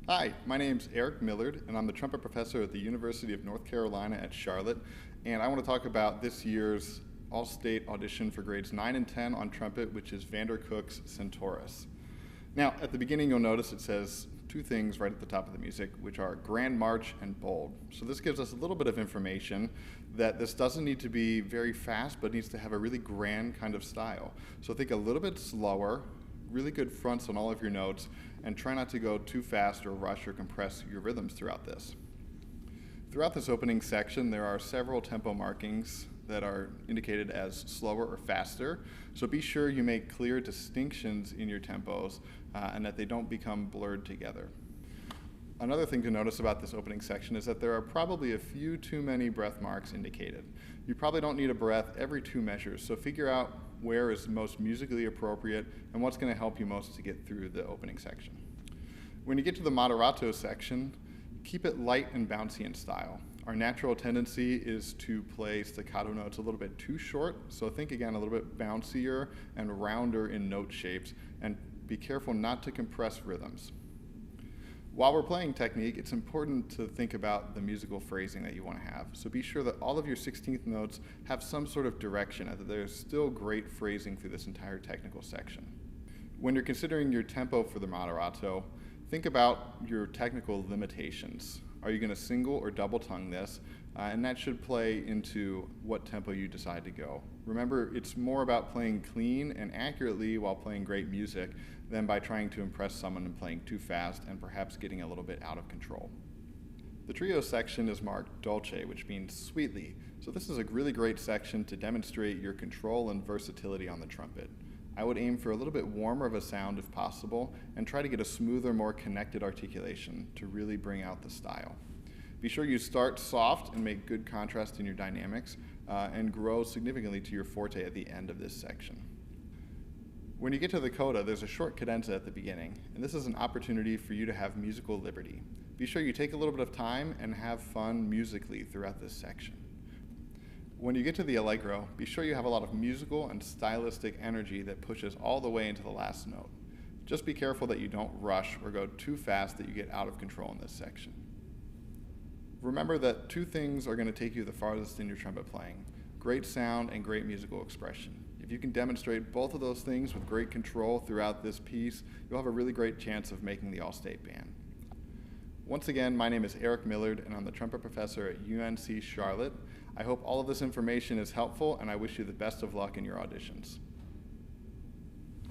Hi, my name's Eric Millard, and I'm the trumpet professor at the University of North Carolina at Charlotte, and I want to talk about this year's all-state audition for grades 9 and 10 on trumpet, which is Vander Centaurus. Now, at the beginning you'll notice it says two things right at the top of the music, which are Grand March and Bold. So this gives us a little bit of information that this doesn't need to be very fast, but needs to have a really grand kind of style. So think a little bit slower, really good fronts on all of your notes, and try not to go too fast or rush or compress your rhythms throughout this. Throughout this opening section, there are several tempo markings that are indicated as slower or faster, so be sure you make clear distinctions in your tempos and that they don't become blurred together. Another thing to notice about this opening section is that there are probably a few too many breath marks indicated. You probably don't need a breath every 2 measures, so figure out where is most musically appropriate and what's going to help you most to get through the opening section. When you get to the moderato section, keep it light and bouncy in style. Our natural tendency is to play staccato notes a little bit too short, so think again a little bit bouncier and rounder in note shapes, and be careful not to compress rhythms. While we're playing technique, it's important to think about the musical phrasing that you want to have. So be sure that all of your 16th notes have some sort of direction, and that there's still great phrasing through this entire technical section. When you're considering your tempo for the moderato, think about your technical limitations. Are you going to single or double tongue this? And that should play into what tempo you decide to go. Remember, it's more about playing clean and accurately while playing great music than by trying to impress someone and playing too fast and perhaps getting a little bit out of control. The trio section is marked dolce, which means sweetly. So this is a really great section to demonstrate your control and versatility on the trumpet. I would aim for a little bit warmer of a sound if possible, and try to get a smoother, more connected articulation to really bring out the style. Be sure you start soft and make good contrast in your dynamics, and grow significantly to your forte at the end of this section. When you get to the coda, there's a short cadenza at the beginning, and this is an opportunity for you to have musical liberty. Be sure you take a little bit of time and have fun musically throughout this section. When you get to the Allegro, be sure you have a lot of musical and stylistic energy that pushes all the way into the last note. Just be careful that you don't rush or go too fast that you get out of control in this section. Remember that 2 things are going to take you the farthest in your trumpet playing: great sound and great musical expression. If you can demonstrate both of those things with great control throughout this piece, you'll have a really great chance of making the All-State Band. Once again, my name is Eric Millard, and I'm the trumpet professor at UNC Charlotte. I hope all of this information is helpful, and I wish you the best of luck in your auditions.